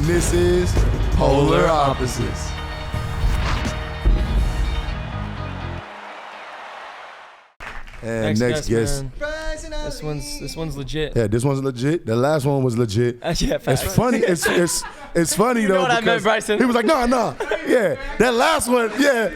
And this is Polar Opposites. And next guest. This one's legit. Yeah, this one's legit. The last one was legit. Yeah, facts. It's funny. It's funny You though. know what I meant, because Bryson? He was like, no. Yeah, that last one. Yeah.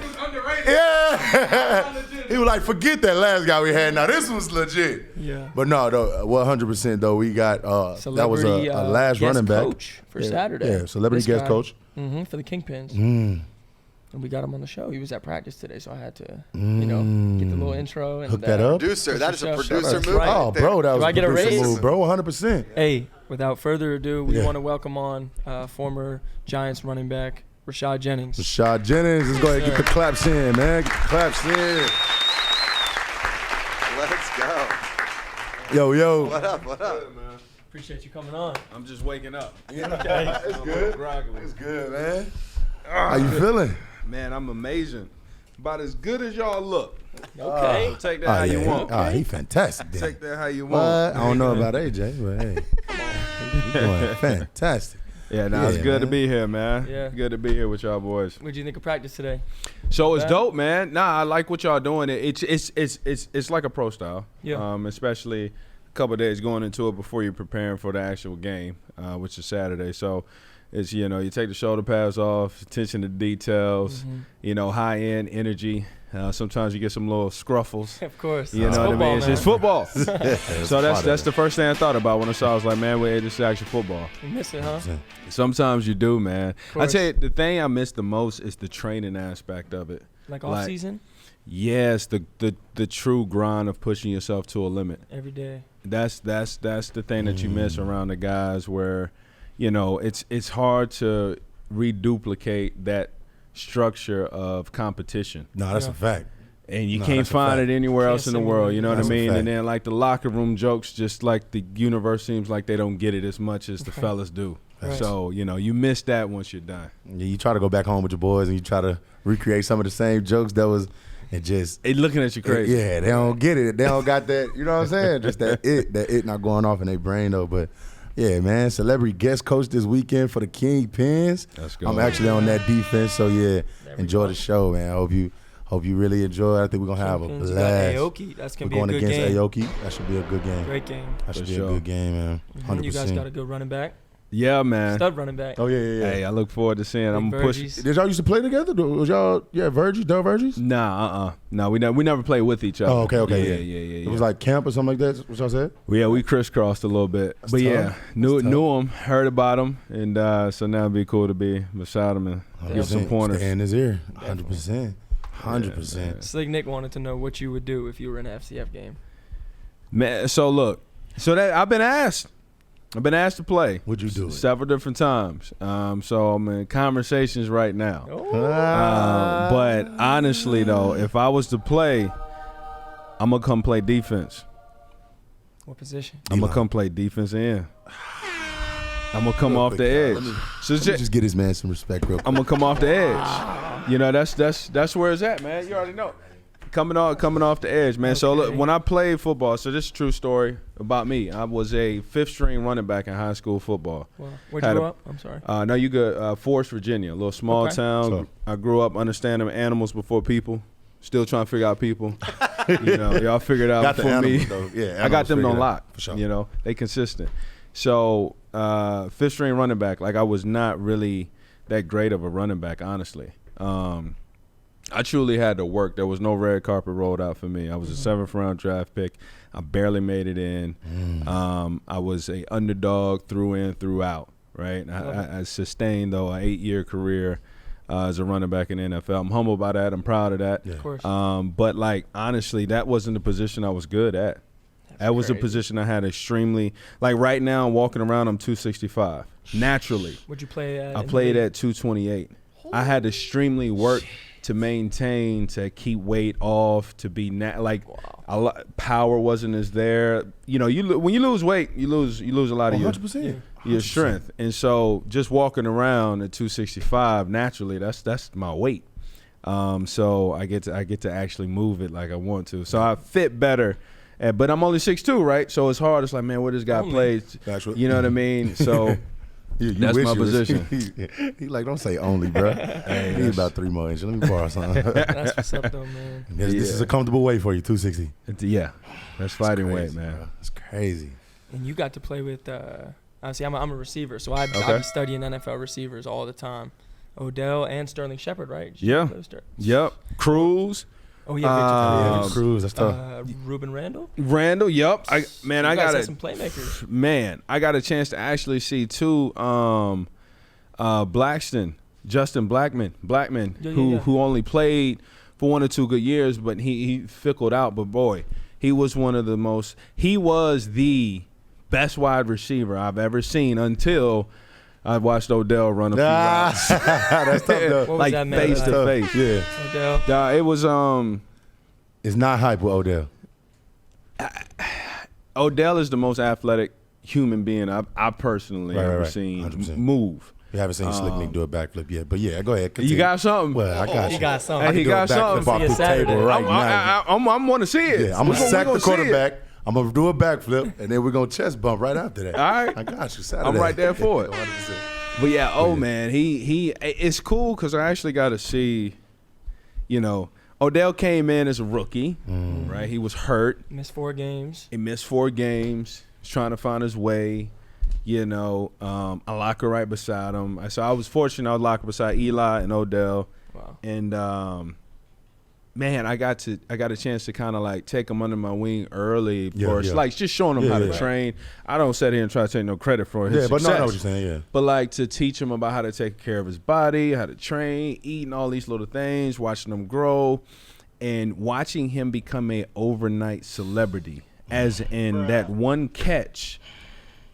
Yeah. He was like, forget that last guy we had. Now this one's legit. Yeah. But no, though, 100% though. We got that was a last guest running back coach for Saturday. Yeah, celebrity guest coach. For the Kingpins. And we got him on the show. He was at practice today, so I had to, get the little intro and hook that up. Producer, that is a producer move. Right. Oh, bro, that was I a get a producer raise? move, bro. 100%. Hey, without further ado, we Yeah. want to welcome on former Giants running back Rashad Jennings. Rashad Jennings. Let's go ahead and get the claps in, man. Get the claps in. Let's go. Yo. What up? Man. Appreciate you coming on. I'm just waking up. Yeah, Okay. it's good. Groggly. It's good, man. How you feeling? Man, I'm amazing. About as good as y'all look. Okay. Take that how you want. He fantastic. Then. Take that how you What? want. I don't know about AJ, but hey, he doing fantastic. Yeah, it's good to man. be here, man. Yeah. Good to be here with y'all boys. What'd you think of practice today? So it's bad? dope, man. Nah, I like what y'all doing. It's like a pro style. Yeah. Especially a couple of days going into it before you're preparing for the actual game, which is Saturday. So it's, you take the shoulder pads off, attention to details, high end energy. Sometimes you get some little scruffles. Of course. You know what I mean? It's just football. So that's the first thing I thought about when I saw it. I was like, man, this is actual football. You miss it, huh? Sometimes you do, man. I course. tell you, the thing I miss the most is the training aspect of it. Like off season? Yes, the true grind of pushing yourself to a limit. Every day. That's the thing that you miss around the guys where, it's hard to reduplicate that structure of competition. No, that's a fact. And you can't find it anywhere else in the world, you know what I That's a mean? fact. And then like the locker room jokes, just like the universe seems like they don't get it as much as the fellas do. Right. So, you miss that once you're done. Yeah, you try to go back home with your boys and you try to recreate some of the same jokes that was, and just They looking at you crazy. Yeah, they don't get it. They don't got that. You know what I'm saying? Just that it not going off in their brain though. But yeah, man, celebrity guest coach this weekend for the Kingpins. Let's go. I'm actually on that defense, so yeah, enjoy the show, man. I hope you really enjoy it. I think we're gonna have a Kingpins, you got blast. Aoki. That's We're gonna be a going good against game. Aoki. That should be a good game. Great game. That should For be sure. a good game, man. 100%. You guys got a good running back. Yeah, man. Stud running back. Oh yeah. Hey, I look forward to seeing. I'm pushing. Verges. Did y'all used to play together? Was y'all Verges, Del Verges? Nah, No, we never played with each other. Oh, okay. Yeah. It was like camp or something like that. What y'all said? Yeah, we crisscrossed a little bit. That's But tough. yeah, knew him, heard about him, and so now it'd be cool to be beside him and give some pointers. Stay in his ear. 100%. 100%. Slick Nick wanted to know what you would do if you were in an FCF game. Man, so look, that I've been asked to play. Would you do it? Several different times. So I'm in conversations right now. Ah. But honestly, though, if I was to play, I'm gonna come play defense. What position? I'm gonna come play defense end. I'm gonna come off the edge. So Let me just get this man some respect real quick. I'm gonna come off the edge. That's where it's at, man. You already know. Coming off the edge, man. So look, when I played football, so this is a true story about me. I was a 5th string running back in high school football. Wow. Where'd you grow up? I'm sorry. No, you good. Forest, Virginia, a little small town. So- I grew up understanding animals before people. Still trying to figure out people. Y'all figured out Got the for me. animals, though. Yeah, I got them animals on figured lock. out, for sure. They consistent. So 5th string running back. Like I was not really that great of a running back, honestly. I truly had to work. There was no red carpet rolled out for me. I was a 7th round draft pick. I barely made it in. I was a underdog through and throughout. Right. I sustained though an 8-year career as a running back in the NFL. I'm humble by that. I'm proud of that. Yeah. Of course. But like honestly, that wasn't the position I was good at. That was a position I had extremely like right now. I'm walking around. I'm 265 naturally. What'd you play at? I played at 228. I had to extremely work to maintain, to keep weight off, to be power wasn't as there. When you lose weight, you lose a lot of 100%. your strength. And so just walking around at 265, naturally, that's my weight. So I get to actually move it like I want to. So I fit better. But I'm only 6'2", right? So it's hard. It's like, man, where this guy plays. Actually. You know what I mean? So You That's wish my you was- position. he like, don't say only, bro. Need about 3 more inches. Let me borrow something. That's what's up, though, man. This is a comfortable weight for you, 260. Yeah, that's fighting weight, Crazy, man. bro. It's crazy. And you got to play with, obviously, I'm a receiver, so I be studying NFL receivers all the time. Odell and Sterling Shepard, right? Yeah. Yep. Cruz. Oh, yeah, Victor Cruz, that's tough. Ruben Randall? Randall, yep. I got had some playmakers. Man, I got a chance to actually see two Blackson, Justin Blackman, who only played for 1 or 2 good years, but he fickled out. But boy, he was the best wide receiver I've ever seen until I watched Odell run a few routes. That's tough, though. What was Like that, man? face to face. Yeah. Odell? It was It's not hype with Odell. Odell is the most athletic human being I personally ever seen 100%. move. You haven't seen Slick Nick do a backflip yet, but yeah, go ahead. Continue. You got something? Well, I got you. He got something. I can He do got a backflip something. off See you the Saturday. table right now. I'm want to see it. Yeah, I'm gonna sack the gonna see it. quarterback. I'm gonna do a backflip, and then we're gonna chest bump right after that. All right. I got you. Saturday. I'm right there for it. 100%. But yeah, man, it's cool because I actually got to see, Odell came in as a rookie, right? He was hurt. Missed 4 games. He missed 4 games. He's trying to find his way. I lock her right beside him. So I was fortunate. I was locked beside Eli and Odell. Wow. And man, I got a chance to kind of like take him under my wing early for like just showing him how to train. I don't sit here and try to take no credit for his success. but no, I know what you're saying. Yeah, but like to teach him about how to take care of his body, how to train, eating all these little things, watching him grow, and watching him become a overnight celebrity. As in that one catch,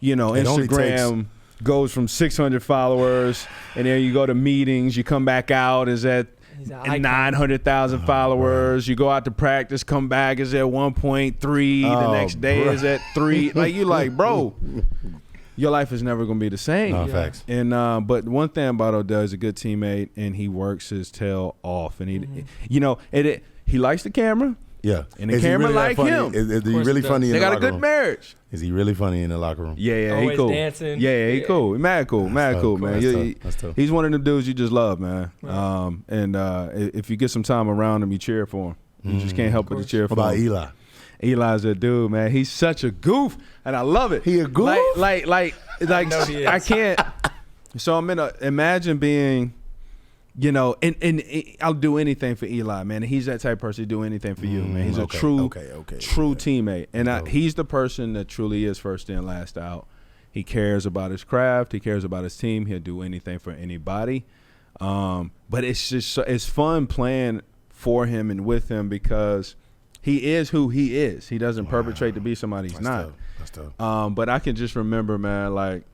Instagram goes from 600 followers, and then you go to meetings, you come back out, is at 900,000 followers. You go out to practice, come back, is at 1.3. The next day is at 3. Like, you like, bro, your life is never going to be the same. No, facts. And but one thing about Odell, he's a good teammate, and he works his tail off. And he likes the camera. Yeah. And the camera really like funny? him. Is he really funny in They the got a locker good room? marriage. Is he really funny in the locker room? Yeah, he Always cool. dancing. Yeah, he cool. Mad cool, man. That's tough. He's one of them dudes you just love, man. Right. And if you get some time around him, you cheer for him. You just can't help but to cheer What for about him. Eli? Eli's a dude, man. He's such a goof, and I love it. He a goof? Like know he is. I can't. So I'm imagine being, and I'll do anything for Eli, man. He's that type of person to do anything for you, man. He's a true teammate, and he's the person that truly is first in, last out. He cares about his craft. He cares about his team. He'll do anything for anybody. But it's fun playing for him and with him because he is who he is. He doesn't perpetrate to be somebody he's not. That's tough. But I can just remember, man, like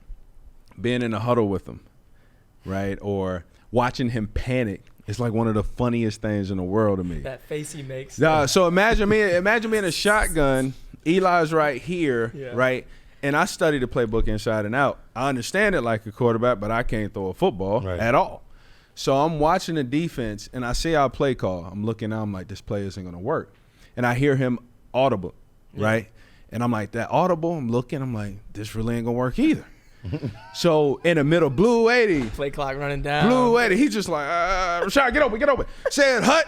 being in a huddle with him, right? Or watching him panic. It's like one of the funniest things in the world to me. That face he makes. So imagine me in a shotgun. Eli's right here, right? And I study the playbook inside and out. I understand it like a quarterback, but I can't throw a football at all. So I'm watching the defense, and I see our play call. I'm looking out. I'm like, this play isn't going to work. And I hear him audible, right? And I'm like, that audible, I'm looking. I'm like, this really ain't going to work either. So in the middle, blue 80. Play clock running down. Blue 80. He's just like, Rashad, get over. Said hut.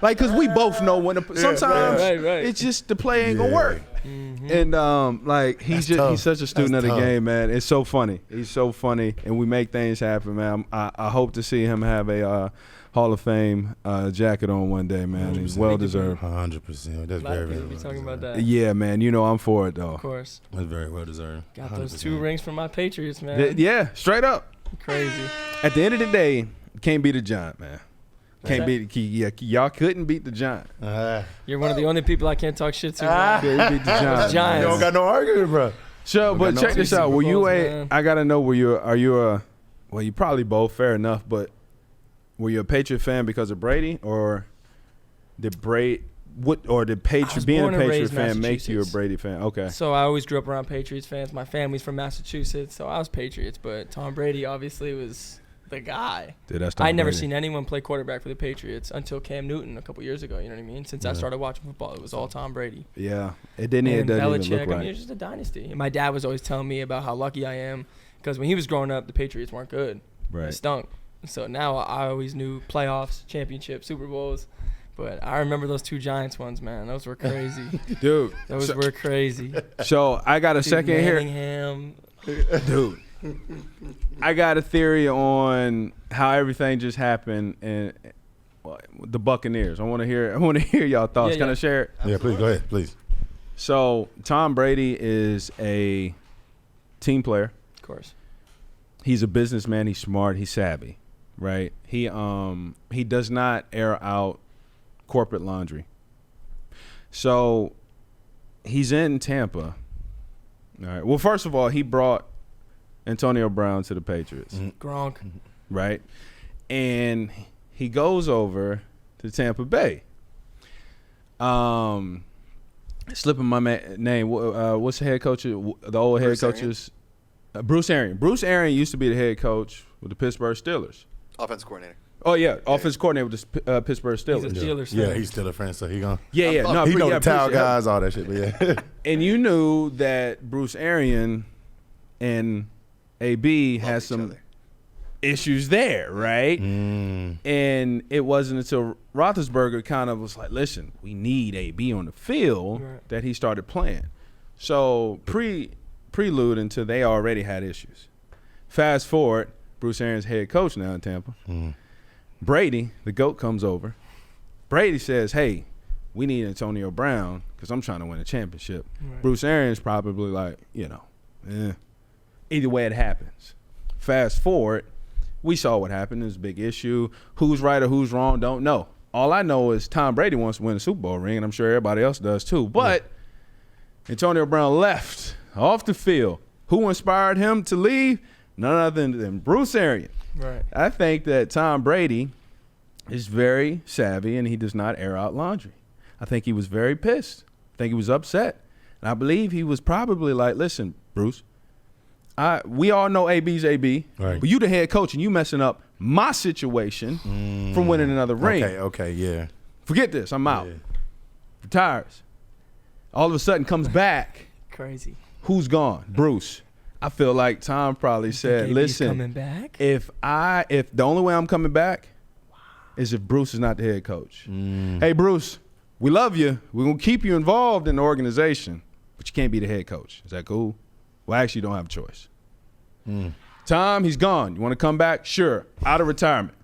like, because we both know when sometimes it's just the play ain't going to work. Mm-hmm. And he's such a student of the game, man. It's so funny. He's so funny, and we make things happen, man. I hope to see him have a Hall of Fame jacket on one day, man. He's well deserved. 100%. That's very, very be talking about that. Yeah, man. I'm for it though. Of course. That's very well deserved. Got 100%. those 2 rings from my Patriots, man. Yeah, straight up. Crazy. At the end of the day, can't beat a giant, man. Can't beat. Y'all couldn't beat the giant. You're one of the only people I can't talk shit to. Couldn't beat the giant. Giants. You don't got no argument, bro. So, but check this out. Were you man. I gotta know. Are you well, you probably both. Fair enough. But were you a Patriot fan because of Brady, or did being a Patriot fan make you a Brady fan? Okay. So I always grew up around Patriots fans. My family's from Massachusetts, so I was Patriots. But Tom Brady obviously was the guy. Dude, that's Tom I never Brady. seen anyone play quarterback for the Patriots until Cam Newton a couple years ago. You know what I mean? Since I started watching football, it was all Tom Brady. Yeah, it doesn't even look Belichick, right. I mean, it's just a dynasty. And my dad was always telling me about how lucky I am because when he was growing up, the Patriots weren't good. They Right. stunk. So now I always knew playoffs, championships, Super Bowls. But I remember those 2 Giants ones, man. Those were crazy. Dude. Those were crazy. So I got a Dude, second here. Manningham. Dude. I got a theory on how everything just happened and the Buccaneers. I want to hear y'all thoughts. Yeah, Can I yeah. share it? Yeah, please go ahead, please. So Tom Brady is a team player. Of course. He's a businessman. He's smart. He's savvy, right? He does not air out corporate laundry. So he's in Tampa. All right. Well, first of all, he brought Antonio Brown to the Patriots, Gronk. right? And he goes over to Tampa Bay. Slipping my name. What's the head coach? The old head coaches. Bruce Arians. Bruce Arians used to be the head coach with the Pittsburgh Steelers. Offense coordinator. Oh yeah, offense coordinator with the Pittsburgh Steelers. He's a Steelers fan. Yeah, he's still a friend, so he gonna. Yeah, yeah, no, He know yeah, the towel Bruce, yeah. guys, all that shit, but yeah. And you knew that Bruce Arians and AB Love had each some other. issues there, right? And it wasn't until Roethlisberger kind of was like, "Listen, we need AB on the field," Right. that he started playing. So prelude until they already had issues. Fast forward, Bruce Arians head coach now in Tampa. Brady, the GOAT, comes over. Brady says, "Hey, we need Antonio Brown because I'm trying to win a championship." Right. Bruce Arians probably like, either way it happens. Fast forward, we saw what happened. It was a big issue. Who's right or who's wrong, don't know. All I know is Tom Brady wants to win a Super Bowl ring, and I'm sure everybody else does too. But Antonio Brown left off the field. Who inspired him to leave? None other than Bruce Arians. Right. I think that Tom Brady is very savvy and he does not air out laundry. I think he was very pissed. I think he was upset. And I believe he was probably like, "Listen, Bruce, we all know AB's AB, Right. but you the head coach and you messing up my situation from winning another ring. Okay, yeah. Forget this. I'm out." Yeah. Retires. All of a sudden comes back. Crazy. Who's gone? Bruce. I feel like Tom probably said, AB's "Listen, coming back? if the only way I'm coming back is if Bruce is not the head coach. Hey, Bruce, we love you. We're going to keep you involved in the organization, but you can't be the head coach. Is that cool?" Well, actually, you don't have a choice. Tom, he's gone. You want to come back? Sure. Out of retirement.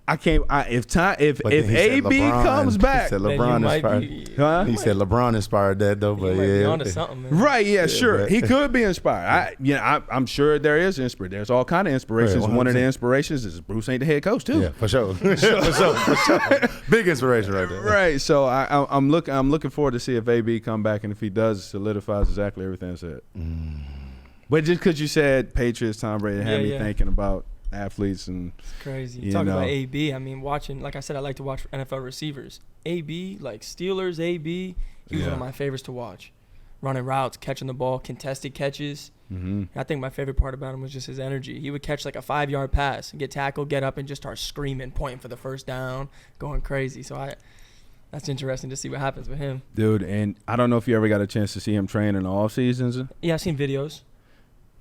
I can't. If But then if he said AB LeBron- comes back, he said Then you LeBron might inspired. be, huh? He said LeBron inspired that though, you but might be yeah. onto something, man. Right, yeah, sure. but- He could be inspired. I'm sure there is inspiration. There's all kind of inspirations. Right, One of the 100%. inspirations is Bruce ain't the head coach too. Yeah, for sure. for sure. Big inspiration right there. Right. So I'm looking forward to see if AB come back, and if he does, it solidifies exactly everything I said. But just because you said Patriots, Tom Brady, had me Yeah. thinking about athletes and It's crazy. You Talking know. about AB, I mean, watching, like I said, I like to watch NFL receivers. AB, like Steelers, AB, he was one of Yeah. my favorites to watch. Running routes, catching the ball, contested catches. mm-hmm. And I think my favorite part about him was just his energy. He would catch like a 5-yard pass and get tackled, get up, and just start screaming, pointing for the first down, going crazy. So that's interesting to see what happens with him. Dude, and I don't know if you ever got a chance to see him train in the off seasons. Yeah, I've seen videos.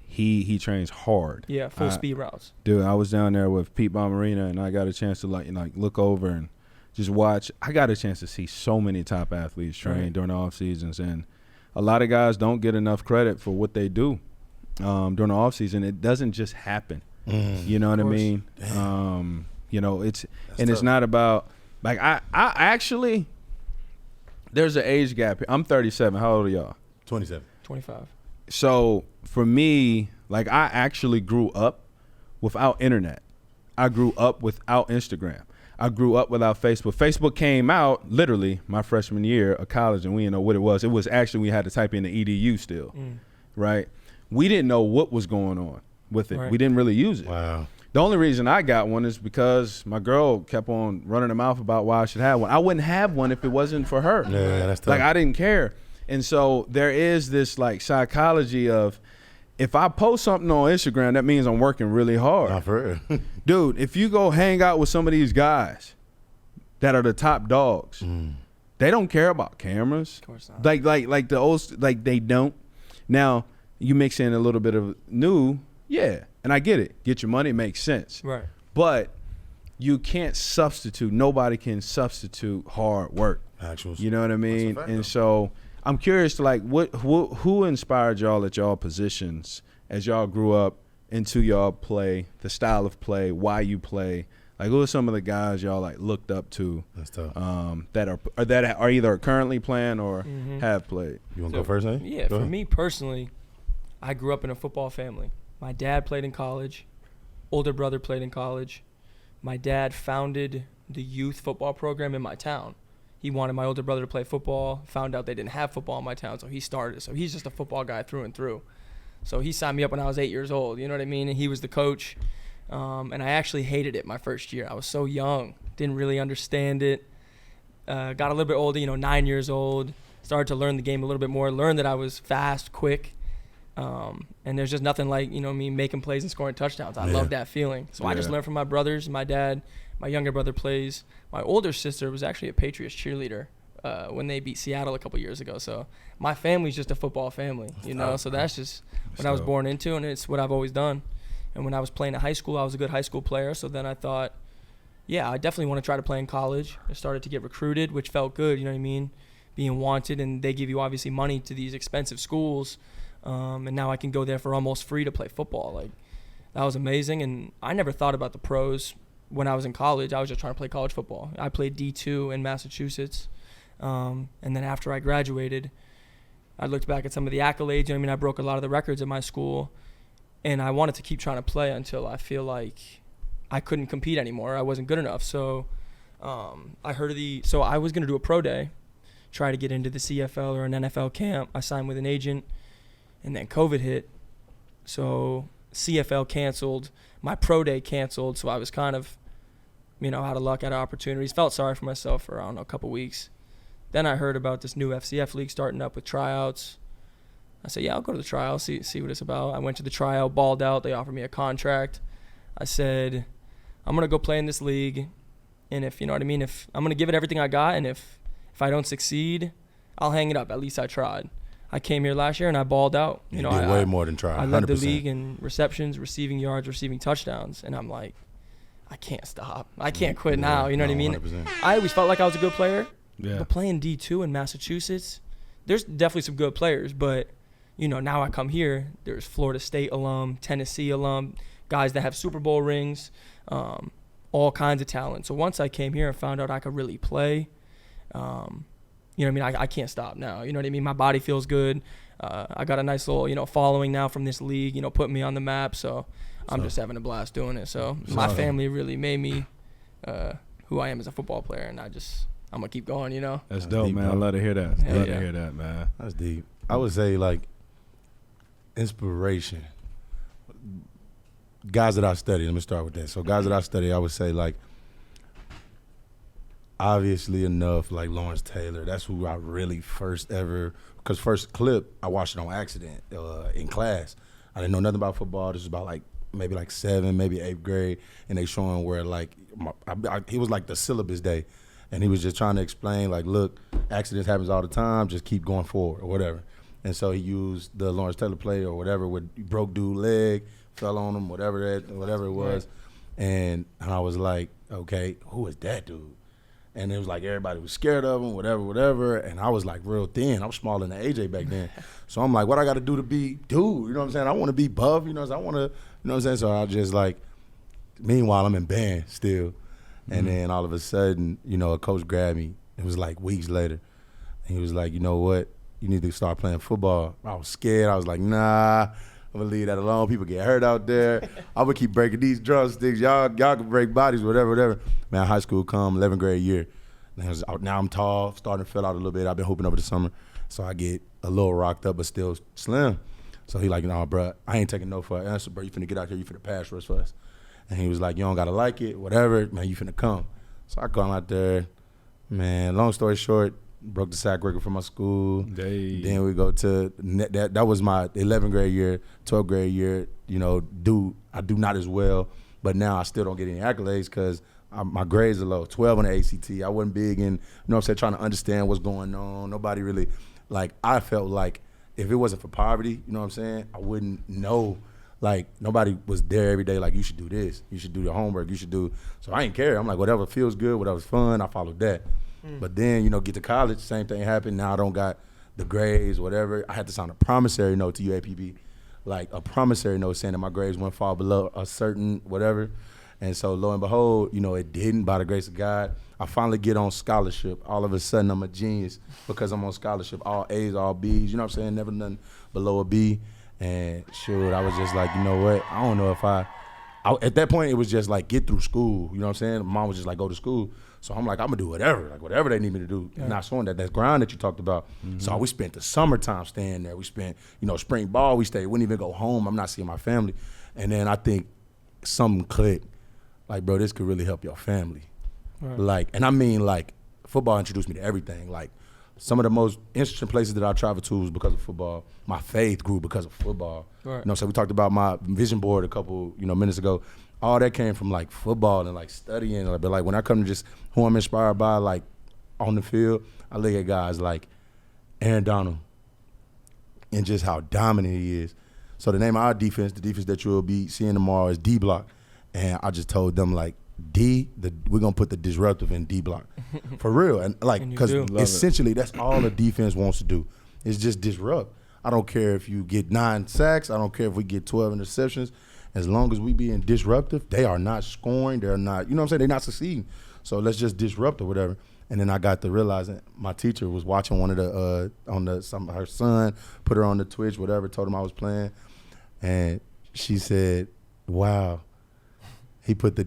He trains hard. Yeah, full speed routes. Dude, I was down there with Pete Bomarina, and I got a chance to like look over and just watch. I got a chance to see so many top athletes train Right. during the off seasons, and a lot of guys don't get enough credit for what they do during the off season. It doesn't just happen. You know what I course. mean? It's That's it's tough. not about like I actually there's an age gap here. I'm 37. How old are y'all? 27. 25. So for me, like I actually grew up without internet. I grew up without Instagram. I grew up without Facebook. Facebook came out literally my freshman year of college, and we didn't know what it was. It was actually, we had to type in the EDU still, right? We didn't know what was going on with it. Right. We didn't really use it. Wow. The only reason I got one is because my girl kept on running her mouth about why I should have one. I wouldn't have one if it wasn't for her. Yeah, that's tough. Like I didn't care. And so there is this like psychology of if I post something on Instagram, that means I'm working really hard. Not for real. Dude, if you go hang out with some of these guys that are the top dogs, they don't care about cameras. Of course not. Like the old, like they don't. Now, you mix in a little bit of new, yeah, and I get it. Get your money, makes sense. Right. But you can't substitute. Nobody can substitute hard work. Actuals. You know what I mean? Fact, and though. so I'm curious to like who inspired y'all at y'all positions as y'all grew up into y'all play, the style of play, why you play. Like who are some of the guys y'all like looked up to? That's tough. That are either currently playing or have played? You want to go first, eh? Yeah, Go for ahead. me personally, I grew up in a football family. My dad played in college. Older brother played in college. My dad founded the youth football program in my town. He wanted my older brother to play football, found out they didn't have football in my town, so he started it. So he's just a football guy through and through. So he signed me up when I was 8 years old, you know what I mean? And he was the coach. And I actually hated it my first year. I was so young, didn't really understand it. Got a little bit older, 9 years old, started to learn the game a little bit more, learned that I was fast, quick. And there's just nothing like, me making plays and scoring touchdowns. I love that feeling. So I just learned from my brothers, my dad. My younger brother plays. My older sister was actually a Patriots cheerleader when they beat Seattle a couple years ago. So my family's just a football family, So that's just what I was born into, and it's what I've always done. And when I was playing at high school, I was a good high school player. So then I thought, yeah, I definitely want to try to play in college. I started to get recruited, which felt good, you know what I mean? Being wanted, and they give you obviously money to these expensive schools. And now I can go there for almost free to play football. Like, that was amazing. And I never thought about the pros when I was in college. I was just trying to play college football. I played D2 in Massachusetts. And then after I graduated, I looked back at some of the accolades. I broke a lot of the records at my school. And I wanted to keep trying to play until I feel like I couldn't compete anymore. I wasn't good enough. So I was going to do a pro day, try to get into the CFL or an NFL camp. I signed with an agent. And then COVID hit, so CFL canceled, my pro day canceled, so I was kind of, out of luck, out of opportunities. Felt sorry for myself for, a couple weeks. Then I heard about this new FCF league starting up with tryouts. I said, yeah, I'll go to the trial, see what it's about. I went to the trial, balled out. They offered me a contract. I said, I'm going to go play in this league, and if I'm going to give it everything I got, and if I don't succeed, I'll hang it up. At least I tried. I came here last year and I balled out. You did way more than try. I led 100%. the league in receptions, receiving yards, receiving touchdowns, and I'm like, I can't stop. I can't quit now. You know what I mean? 100%. I always felt like I was a good player, Yeah. but playing D2 in Massachusetts, there's definitely some good players, but now I come here, there's Florida State alum, Tennessee alum, guys that have Super Bowl rings, all kinds of talent. So once I came here and found out I could really play, I can't stop now. You know what I mean? My body feels good. I got a nice little, following now from this league, putting me on the map. So I'm just having a blast doing it. So my family really made me who I am as a football player, and I'm going to keep going, That's dope, deep, man. bro. I love to hear that. Hell Love yeah. to hear that, man. That's deep. I would say, like, inspiration. Guys that I study, let me start with that. So guys that I study, I would say, like, obviously enough, like Lawrence Taylor. That's who I really first clip, I watched it on accident in class. I didn't know nothing about football. This was about maybe 7th, maybe 8th grade, and they showing where he was like the syllabus day, and he was just trying to explain, like, look, accidents happens all the time, just keep going forward or whatever. And so he used the Lawrence Taylor play or whatever, with broke dude leg, fell on him, whatever it was, and I was like, okay, who is that dude? And it was like everybody was scared of him, whatever. And I was like real thin. I was smaller than AJ back then. So I'm like, what I got to do to be dude? You know what I'm saying? I want to be buff. I want to, you know what I'm saying? So I just meanwhile, I'm in band still. And then all of a sudden, a coach grabbed me. It was like weeks later. And he was like, you know what? You need to start playing football. I was scared. I was like, nah, I'm going to leave that alone. People get hurt out there. I would keep breaking these drumsticks. Y'all can break bodies, whatever. Man, high school come, 11th grade year. Now I'm tall, starting to fill out a little bit. I've been hooping over the summer. So I get a little rocked up, but still slim. So he like, nah, bro, I ain't taking no for an answer, bro. You finna get out here, you finna pass rush for us. And he was like, you don't gotta like it, whatever, man, you finna come. So I come out there, man, long story short, broke the sack record for my school. Then we go to that was my 11th grade year, 12th grade year. You know, I do not as well, but now I still don't get any accolades because my grades are low. 12 on the ACT. I wasn't big in, you know what I'm saying, trying to understand what's going on. Nobody really, like, I felt like if it wasn't for poverty, you know what I'm saying, I wouldn't know. Like, nobody was there every day like, you should do this. You should do your homework. You should do. So I didn't care. I'm like, whatever feels good, whatever's fun, I followed that. But then, you know, get to college, same thing happened. Now I don't got the grades, whatever. I had to sign a promissory note to UAPB, like a promissory note saying that my grades wouldn't fall below a certain whatever. And so lo and behold, you know, it didn't, by the grace of God. I finally get on scholarship. All of a sudden, I'm a genius because I'm on scholarship. All A's, all B's, you know what I'm saying? Never nothing below a B. And shoot, I was just like, you know what? I don't know if I at that point, it was just like, get through school. You know what I'm saying? Mom was just like, go to school. So I'm like, I'm going to do whatever. Like, whatever they need me to do. Yeah. Not showing that grind that you talked about. Mm-hmm. So we spent the summertime staying there. We spent, you know, spring ball we stayed. Wouldn't even go home. I'm not seeing my family. And then I think something clicked. Like, bro, this could really help your family. Right. Like, and I mean, like, football introduced me to everything. Like, some of the most interesting places that I traveled to was because of football. My faith grew because of football. Right. You know, so we talked about my vision board a couple, you know, minutes ago. All that came from, like, football and, like, studying. But, like, when I come to just who I'm inspired by, like, on the field, I look at guys like Aaron Donald and just how dominant he is. So the name of our defense, the defense that you'll be seeing tomorrow, is D block. And I just told them, like, we're going to put the disruptive in D block. For real. And, like, because essentially that's all the defense wants to do is just disrupt. I don't care if you get 9 sacks. I don't care if we get 12 interceptions. As long as we being disruptive, they are not scoring. They're not, you know what I'm saying? They're not succeeding. So let's just disrupt or whatever. And then I got to realizing my teacher was watching one of the, her son put her on the Twitch, whatever, told him I was playing. And she said, wow. He put the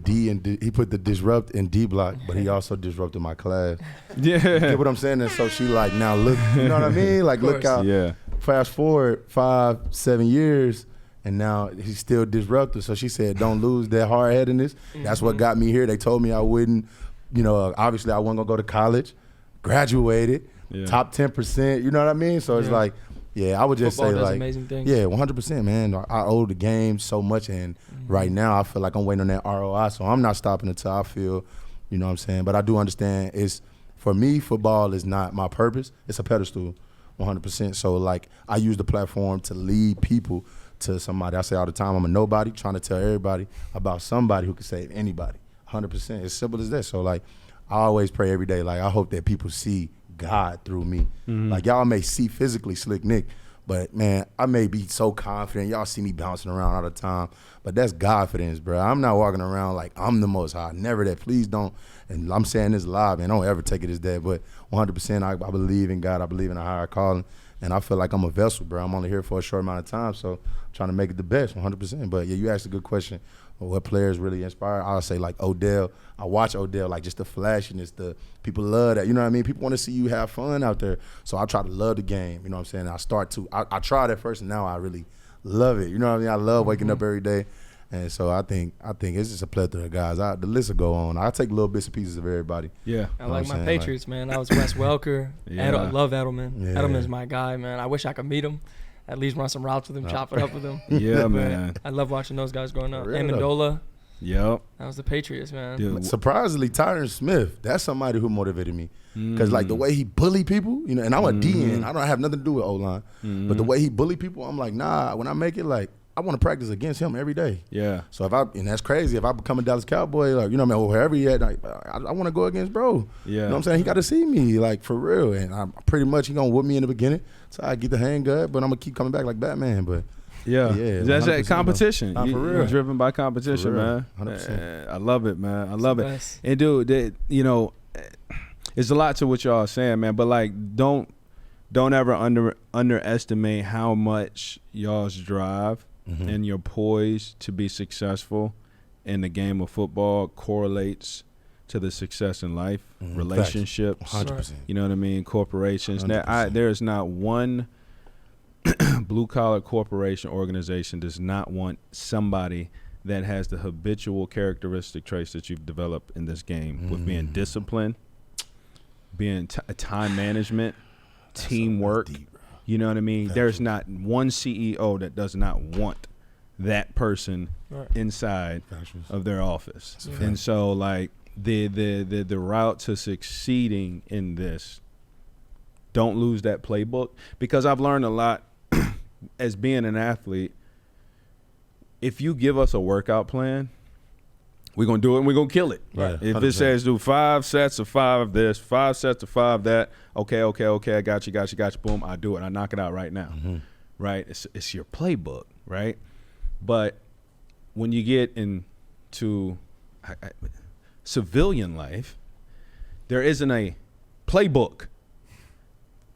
disrupt in D block, but he also disrupted my class. Yeah. You get what I'm saying? And so she like, now look, you know what I mean? Like, look out. Yeah. Fast forward 5-7 years, and now he's still disruptive. So she said, don't lose that hard-headedness. Mm-hmm. That's what got me here. They told me I wouldn't, you know, obviously I wasn't going to go to college, graduated, top 10%, you know what I mean? So it's like, yeah, I would just Football say does like, amazing things. Yeah, 100%, man. I owe the game so much, and right now I feel like I'm waiting on that ROI, so I'm not stopping until I feel, you know what I'm saying. But I do understand for me, football is not my purpose. It's a pedestal, 100%. So like, I use the platform to lead people to somebody. I say all the time, I'm a nobody trying to tell everybody about somebody who can save anybody, 100%. It's simple as that. So like, I always pray every day. Like, I hope that people see God through me. Mm-hmm. Like, y'all may see physically Slick Nick, but man, I may be so confident. Y'all see me bouncing around all the time, but that's Godfidence, bro. I'm not walking around like I'm the most high. Never that. Please don't. And I'm saying this live, man. Don't ever take it as that. But 100%, I believe in God. I believe in a higher calling, and I feel like I'm a vessel, bro. I'm only here for a short amount of time, so I'm trying to make it the best, 100%. But yeah, you asked a good question. What players really inspire? I'll say like Odell. I watch Odell, like just the flashiness, the people love that. You know what I mean? People want to see you have fun out there. So I try to love the game. You know what I'm saying? I tried at first, and now I really love it. You know what I mean? I love waking up every day. And so I think it's just a plethora of guys. The list will go on. I take little bits and pieces of everybody. Yeah. I like my Patriots, man. I was Wes Welker. I love Edelman. Yeah. Edelman's my guy, man. I wish I could meet him. At least run some routes with him, chop it up with him. Yeah, man. I love watching those guys growing up. Amendola. Yep. That was the Patriots, man. Dude. Surprisingly, Tyron Smith, that's somebody who motivated me. Because, like, the way he bully people, you know, and I'm a DN. I don't have nothing to do with O-line. But the way he bully people, I'm like, nah, when I make it, like, I want to practice against him every day. Yeah. So and that's crazy. If I become a Dallas Cowboy, like, you know what I mean, or wherever he at, like, I want to go against bro. Yeah. You know what I'm saying? He got to see me, like, for real. And I'm pretty much, he going to whoop me in the beginning. So I get the hang of it, but I'm going to keep coming back like Batman. But yeah, that's that competition. You're driven by competition, man. 100%. I love it, man. I love it. And dude, you know, it's a lot to what y'all are saying, man. But like, don't ever underestimate how much y'all's drive and your poise to be successful in the game of football correlates to the success in life, relationships. 100%. You know what I mean? Corporations. There is not one blue-collar corporation organization does not want somebody that has the habitual characteristic traits that you've developed in this game with being disciplined, being time management, teamwork. That's deep, bro. You know what I mean? That's There's true. not one CEO that does not want that person inside of their office. And so, like, the route to succeeding in this, don't lose that playbook, because I've learned a lot as being an athlete. If you give us a workout plan, we're going to do it and we're going to kill it. Right. If 100%. it says do 5 sets of 5 of this, 5 sets of 5 that, okay, I got you, boom, I do it. I knock it out right now, right? It's your playbook, right? But when you get into civilian life, there isn't a playbook.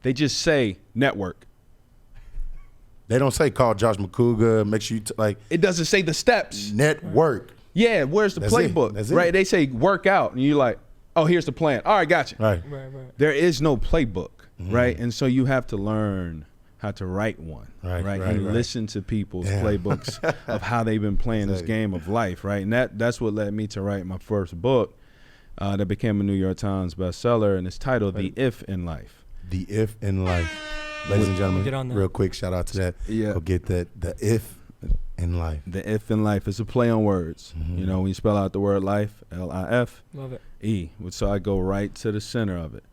They just say network. They don't say call Josh McCougar, make sure you like. It doesn't say the steps. Network. Yeah, where's the That's playbook? it. That's it. Right? They say work out, and you're like, oh, here's the plan. All right, gotcha. Right. There is no playbook, right? And so you have to learn how to write one, right? And listen to people's playbooks of how they've been playing this game of life, right? And that's what led me to write my first book that became a New York Times bestseller, and it's titled The If in Life. The If in Life. Ladies and gentlemen, real quick, shout out to that. Yeah. Go get that. The If in Life. The If in Life is a play on words. You know, when you spell out the word life, L-I-F, Love it. E. So I go right to the center of it,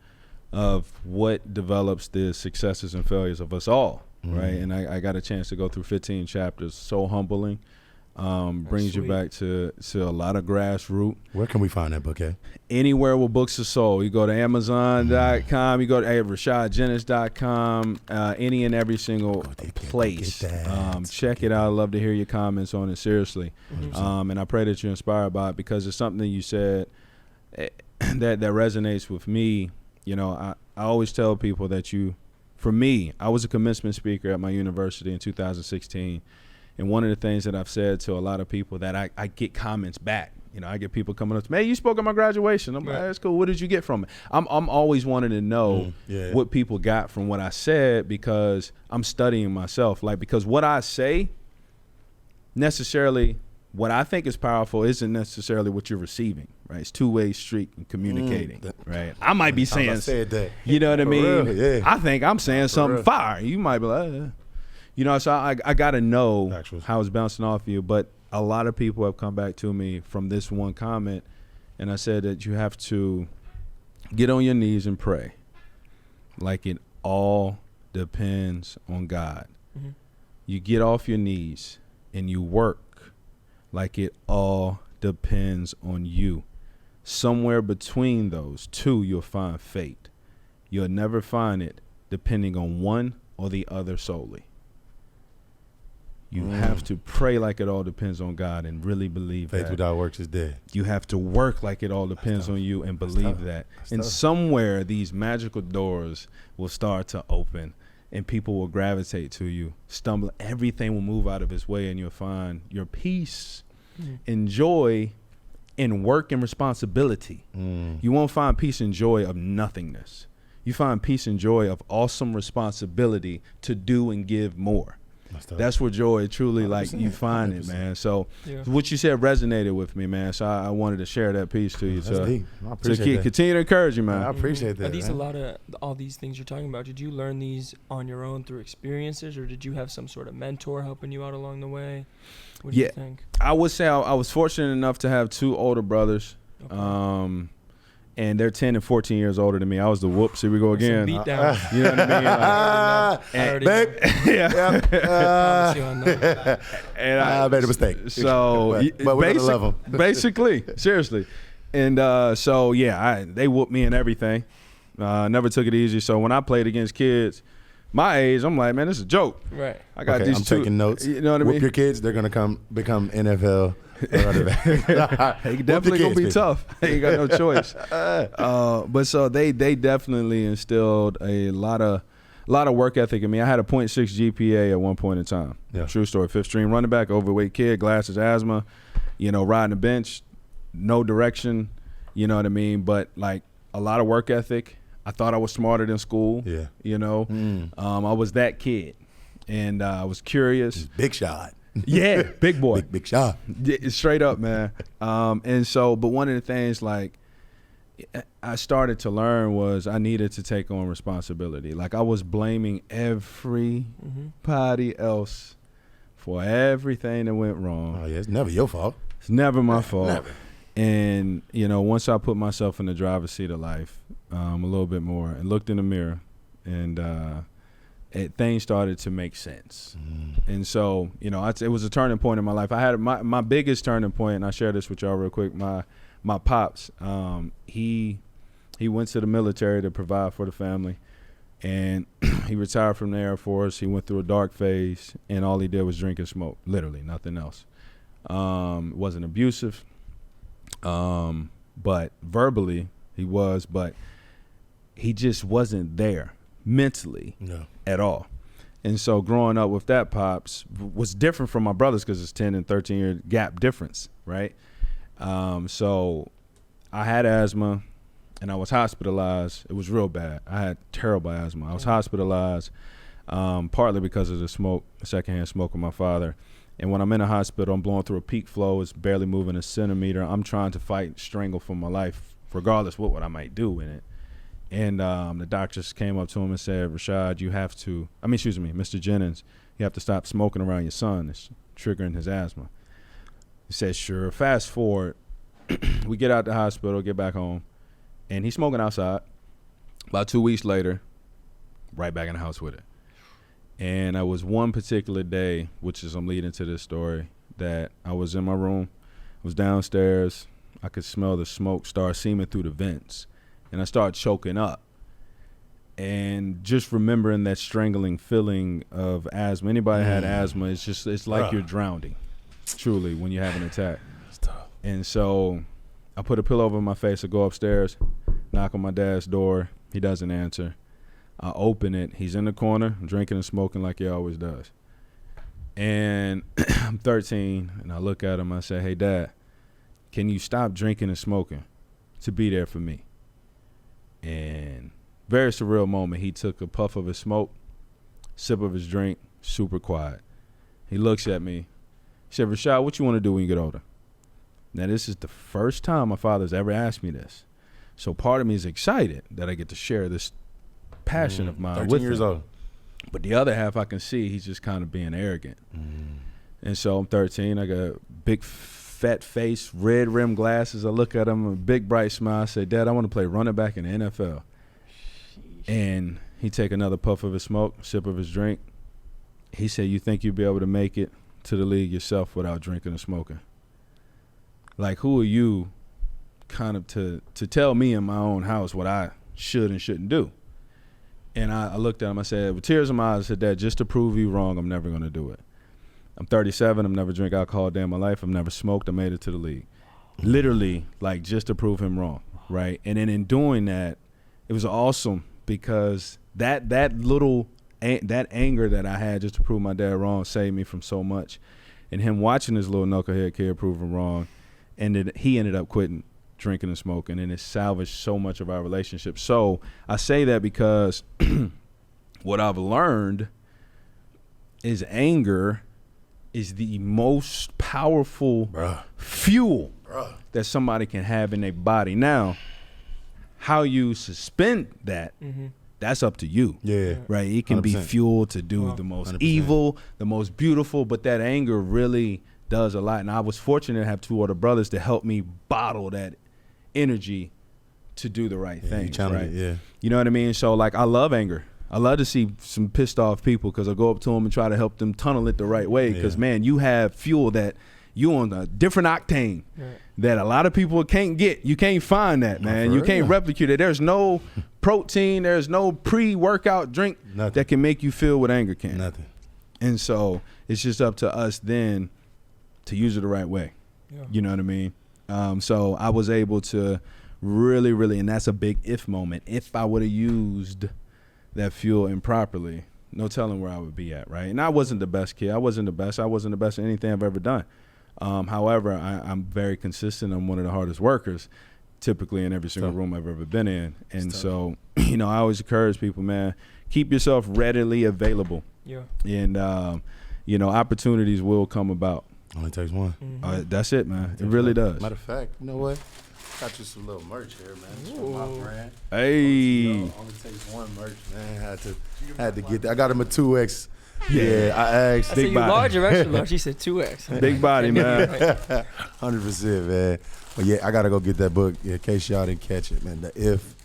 of what develops the successes and failures of us all, right? And I got a chance to go through 15 chapters. So humbling. Brings you back to a lot of grassroots. Where can we find that book at? Anywhere where books are sold. You go to Amazon.com, you go to RashadJennings.com, any and every single place. Check it out. I'd love to hear your comments on it, seriously. And I pray that you're inspired by it, because it's something that you said that resonates with me. You know, I always tell people that for me, I was a commencement speaker at my university in 2016. And one of the things that I've said to a lot of people that I get comments back. You know, I get people coming up to me, hey, you spoke at my graduation. I'm like, that's cool. What did you get from it? I'm always wanting to know what people got from what I said, because I'm studying myself. Like, because what I say, necessarily, what I think is powerful isn't necessarily what you're receiving, right? It's two-way street and communicating, right? I might be saying, you know what I mean? Real, I think I'm saying something fire. You might be like, you know, so I got to know how it's bouncing off you. But a lot of people have come back to me from this one comment, and I said that you have to get on your knees and pray like it all depends on God. You get off your knees and you work like it all depends on you. Somewhere between those two, you'll find fate. You'll never find it depending on one or the other solely. You have to pray like it all depends on God and really believe that. Faith without works is dead. You have to work like it all depends on you and believe that. And somewhere these magical doors will start to open and people will gravitate to you, stumble. Everything will move out of its way, and you'll find your peace and joy in work and responsibility. You won't find peace and joy of nothingness. You find peace and joy of awesome responsibility to do and give more. That's where joy truly, like, you find 100%. It, man. So what you said resonated with me, man. So I wanted to share that piece to you. Deep. I appreciate that. Continue to encourage you, man. I appreciate that. Are these a lot of all these things you're talking about? Did you learn these on your own through experiences, or did you have some sort of mentor helping you out along the way? What do you think? I would say I was fortunate enough to have 2 older brothers. Okay. And they're 10 and 14 years older than me. I was the whoops. Here we go again. Beat down. You know what I mean? I already know. And I made a mistake. So, but we're gonna love them. Basically, seriously. And they whooped me and everything. Never took it easy. So when I played against kids my age, I'm like, man, this is a joke. Right. I got these I'm 2. taking notes. You know what I mean? Whoop your kids, they're gonna become NFL. They definitely gonna be tough. They ain't got no choice. But so they definitely instilled a lot of work ethic in me. I had a 0.6 GPA at one point in time. Yeah. True story. 5th string running back, overweight kid, glasses, asthma. You know, riding the bench, no direction. You know what I mean? But like a lot of work ethic. I thought I was smarter than school. Yeah. You know, I was that kid, and I was curious. Big shot. Yeah, big boy. Big shot. Yeah, straight up, man. And so, but one of the things, like, I started to learn was I needed to take on responsibility. Like I was blaming everybody else for everything that went wrong. Oh yeah, it's never your fault. It's never my fault. Never. And once I put myself in the driver's seat of life, a little bit more, and looked in the mirror, and things started to make sense. And so, it was a turning point in my life. I had my biggest turning point, and I share this with y'all real quick. My pops, he went to the military to provide for the family, and he retired from the Air Force. He went through a dark phase, and all he did was drink and smoke, literally, nothing else. It wasn't abusive, but verbally he was, but he just wasn't there mentally at all. And so growing up with that pops was different from my brothers because it's 10 and 13 year gap difference, right? So I had asthma and I was hospitalized. It was real bad. I had terrible asthma. I was hospitalized partly because of the smoke, secondhand smoke with my father. And when I'm in a hospital, I'm blowing through a peak flow. It's barely moving a centimeter. I'm trying to fight, strangle for my life, regardless what I might do in it. And the doctors came up to him and said, Rashad, Mr. Jennings, you have to stop smoking around your son. It's triggering his asthma. He said, sure. Fast forward, we get out the hospital, get back home, and he's smoking outside. About 2 weeks later, right back in the house with it. And I was one particular day, which is I'm leading to this story, that I was in my room, was downstairs. I could smell the smoke start seeping through the vents. And I started choking up. And just remembering that strangling feeling of asthma. Anybody had asthma, it's like you're drowning, truly, when you have an attack. It's tough. And so I put a pillow over my face. I go upstairs, knock on my dad's door. He doesn't answer. I open it. He's in the corner, drinking and smoking like he always does. And I'm 13, and I look at him. I say, hey, Dad, can you stop drinking and smoking to be there for me? And very surreal moment. He took a puff of his smoke, sip of his drink, super quiet. He looks at me. He said, Rashad, what you want to do when you get older? Now, this is the first time my father's ever asked me this. So part of me is excited that I get to share this passion of mine 13 with years him. old. But the other half I can see he's just kind of being arrogant. And so I'm 13. I got big fat face, red rim glasses. I look at him, a big bright smile. I say, Dad, I want to play running back in the NFL. And he take another puff of his smoke, sip of his drink. He said, you think you'd be able to make it to the league yourself without drinking and smoking? Like, who are you kind of to tell me in my own house what I should and shouldn't do? And I looked at him, I said, with tears in my eyes, I said, Dad, just to prove you wrong, I'm never going to do it. I'm 37, I've never drank alcohol a day in my life, I've never smoked, I made it to the league. Literally, like, just to prove him wrong, right? And then in doing that, it was awesome because that anger that I had just to prove my dad wrong saved me from so much. And him watching this little knucklehead kid prove him wrong, and he ended up quitting drinking and smoking, and it salvaged so much of our relationship. So I say that because what I've learned is anger is the most powerful fuel that somebody can have in their body. Now, how you suspend that, that's up to you. Yeah. Right? It can 100%. be fuel to do the most 100%. evil, the most beautiful, but that anger really does a lot. And I was fortunate to have two older brothers to help me bottle that energy to do the right things, right? Yeah. You know what I mean? So, like, I love anger. I love to see some pissed off people because I go up to them and try to help them tunnel it the right way because, man, you have fuel that you on a different octane that a lot of people can't get. You can't find that, man. You can't replicate it. There's no protein. There's no pre-workout drink that can make you feel what anger can. Nothing. And so it's just up to us then to use it the right way. Yeah. You know what I mean? So I was able to really, and that's a big if moment. If I would have used that fuel improperly, no telling where I would be at, right? And I wasn't the best kid. I wasn't the best. I wasn't the best at anything I've ever done. However, I'm very consistent. I'm one of the hardest workers, typically in every single room I've ever been in. And so, I always encourage people, man, keep yourself readily available. Yeah. And, opportunities will come about. Only takes one. That's it, man. It really does. Matter of fact, you know what? Got you some little merch here, man. It's from my brand. Hey. Only takes one merch, man. Had to get that. I got him a 2X. Yeah, I asked. I said, you body. large or extra large? He said 2X. Big body, man. 100%, man. But yeah, I gotta go get that book in case y'all didn't catch it, man. The If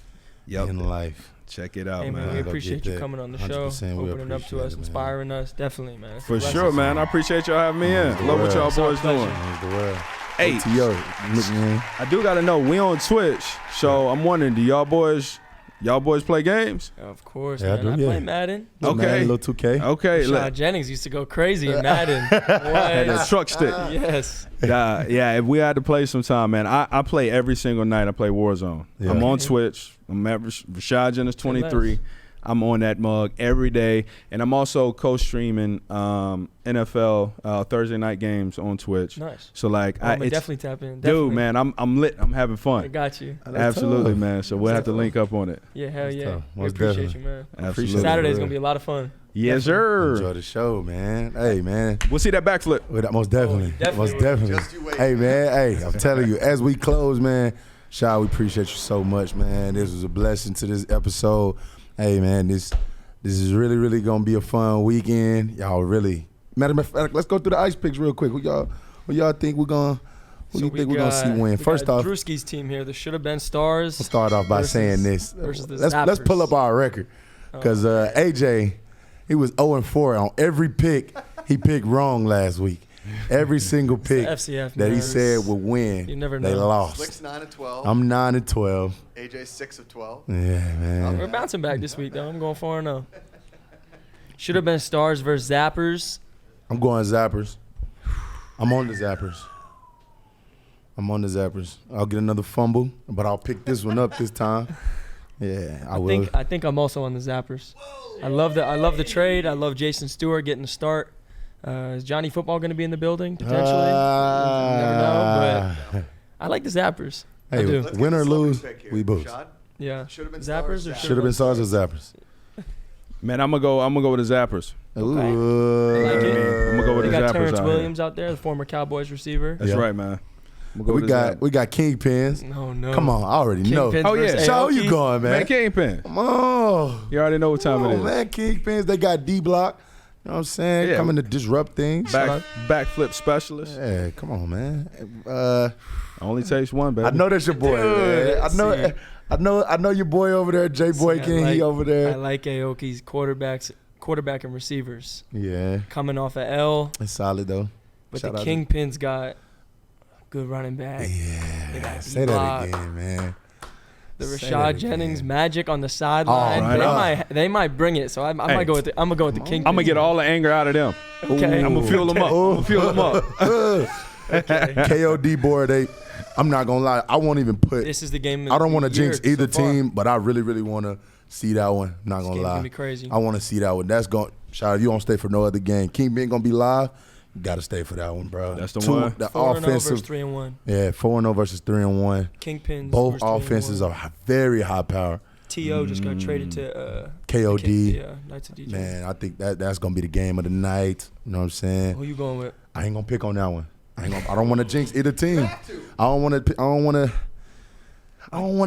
in Life. Check it out, Hey, man, man. we Go appreciate get you that. coming on the 100% show, we opening up to appreciate us, it, man. inspiring us. Definitely, man. For sure, man. I appreciate y'all having me in. the Love what y'all It's our boys pleasure. doing. That's the word. Hey, ATO, man. I do gotta know, we on Twitch, so I'm wondering, do y'all boys play games? Of course, Yeah, I man. do, I yeah. play Madden. Okay. Man, little 2K. Okay, Rashad Jennings used to go crazy in Madden. had a What? truck stick. Yes. Yeah, if we had to play sometime, man, I play every single night. I play Warzone. Yeah. I'm on Okay. Twitch. I'm at Rashad Jennings 23. Nice. I'm on that mug every day, and I'm also co-streaming NFL Thursday night games on Twitch. Nice. So like, I'm gonna it's, definitely tap in. Definitely. dude, man, I'm lit. I'm having I fun. got you. Absolutely, man. So we'll have to tough. link up on it. Yeah, hell That's yeah. tough. We Most appreciate definitely. you, man. Absolutely. Saturday's gonna be a lot of fun. Yes, Enjoy sir. the show, man. Hey, man. We'll see that backflip. Most definitely. definitely Most will. definitely. Just you wait. Hey, man. Hey, I'm telling you, as we close, man, Shah, we appreciate you so much, man. This was a blessing to this episode. Hey, man, this is really, really going to be a fun weekend. Y'all really. Matter of fact, let's go through the ice picks real quick. Who y'all think we're going to Who do you think we're going to see win? First off, Drewski's team here. The should have been stars. I'll start off by versus- saying this. versus the Let's pull Zappers. up our record. Because AJ, he was 0-4 on every pick he picked wrong last week. Every single pick FCF, that he man. said would win, You never they know. lost. Slick's 9-12. I'm 9-12. AJ 6-12. Yeah, man. We're bouncing back this week, though. I'm going 4-0. Should have been stars versus Zappers. I'm going Zappers. I'm on the Zappers. I'll get another fumble, but I'll pick this one up this time. Yeah, I will. I think I'm also on the Zappers. I love the trade. I love Jason Stewart getting the start. Is Johnny Football going to be in the building potentially? Never know, but I like the Zappers. I Hey, do. Let's win get or the lose, celebrity pick here. we boost. Rashad? Yeah. Should have been Zappers stars, or Should have been stars or Zappers. Man, I'm gonna go with the Zappers. Ooh. I like it. I'm gonna go with They the got Zappers Terrence out Williams out there, the former Cowboys receiver. That's Yeah. right, man. I'm gonna go We with the got Zappers. Kingpins. No. Come on, I already know. Kingpins Oh, yeah. versus So how you Aoki. going, man? Man, Kingpin. Come on. You already know what time it is. Man, Kingpins, they got D-Block. You know what I'm saying? Yeah. Coming to disrupt things. Backflip specialist. Yeah, come on, man. Only takes one, baby. I know that's your boy, Dude, man. I know your boy over there, J Boy See, King. He over I there. like Aoki's quarterback and receivers Yeah, coming off a L, it's solid though. but Shout the out to- Kingpins got a good running back. They Yeah, got say D-Block. that again, man. The Say Rashad that Jennings again. magic on the sideline. right They might bring it. So I Hey. might go with the Kingpins. I'm gonna get all the anger out of them. Okay. I'm gonna fuel them up. I'm gonna fuel them up. KOD board. I'm not gonna lie. I won't even put. This is the game. I don't want to jinx either so far. team, but I really, really want to see that one. I'm not This gonna game's lie. gonna be crazy. I want to see that one. That's going. Shout out, you don't stay for no other game. King being gonna be live. You gotta stay for that one, bro. That's the one. The 4-0 offensive. versus 3-1. Yeah, 4-0 versus 3-1. Kingpins. Both versus 3-1. offenses are very high power. To just got traded to KOD. Yeah, Knights of DJ. Man, I think that's gonna be the game of the night. You know what I'm saying? Who you going with? I ain't gonna pick on that one. I don't want to jinx either team. I don't want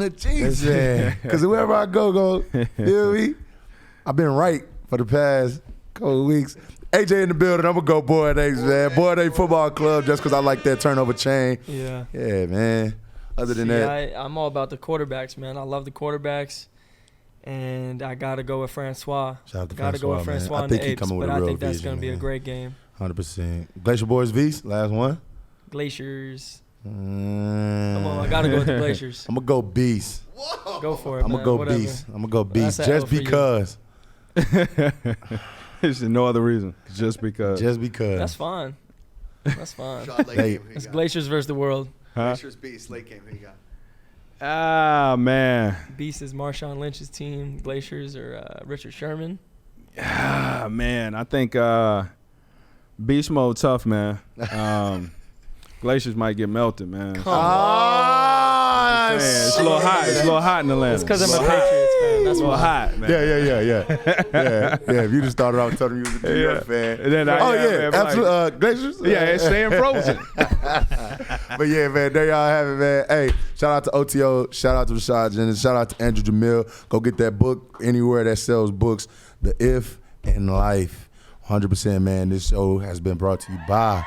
to jinx it. Because whoever I go. Feel me? I've been right for the past couple of weeks. AJ in the building. I'm gonna go Boyd A's, man. Boyd A Football Club just because I like that turnover chain. Yeah. Yeah, man. Other than See, that, I'm all about the quarterbacks, man. I love the quarterbacks, and I gotta go with Francois. shout out to Gotta go with Francois, Francois man. I in think the he apes, coming with but a I real think that's vision, gonna be a man. great game. 100%. Glacier Boys Vs. Last one. Glaciers. Come Come on, I gotta go with the Glaciers. I'm gonna go Beast. Go for it, I'm man. gonna go Whatever. Beast. I'm gonna go Beast That's an L just for you. because. There's no other reason. Just because. Just because. That's fine. That's fine. Rashad, late Hey. game. Who you It's got? Glaciers versus the world. Huh? Glaciers Beast, late game. Who you got? Ah, man. Beast is Marshawn Lynch's team. Glaciers are Richard Sherman. Ah, man. I think beast mode tough, man. Glaciers might get melted, man. Come Ah, Man, it's a little hot. It's a little hot in Atlanta. It's because It's I'm a a little hot. Patriots fan. That's It's a little why. hot, man. Yeah. If you just started off telling me you was a New York fan. And then Oh, yeah. man, Absolutely. Glaciers? yeah, it's staying frozen. But yeah, man, there y'all have it, man. Hey, shout out to OTO, shout out to Rashad Jennings, shout out to Andrew Jamil. Go get that book anywhere that sells books. The If in Life. 100%, man. This show has been brought to you by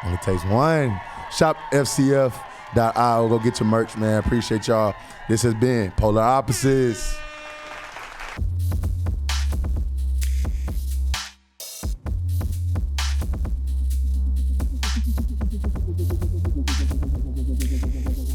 Only Takes One. Shop FCF.io. Go get your merch, man. Appreciate y'all. This has been Polar Opposites.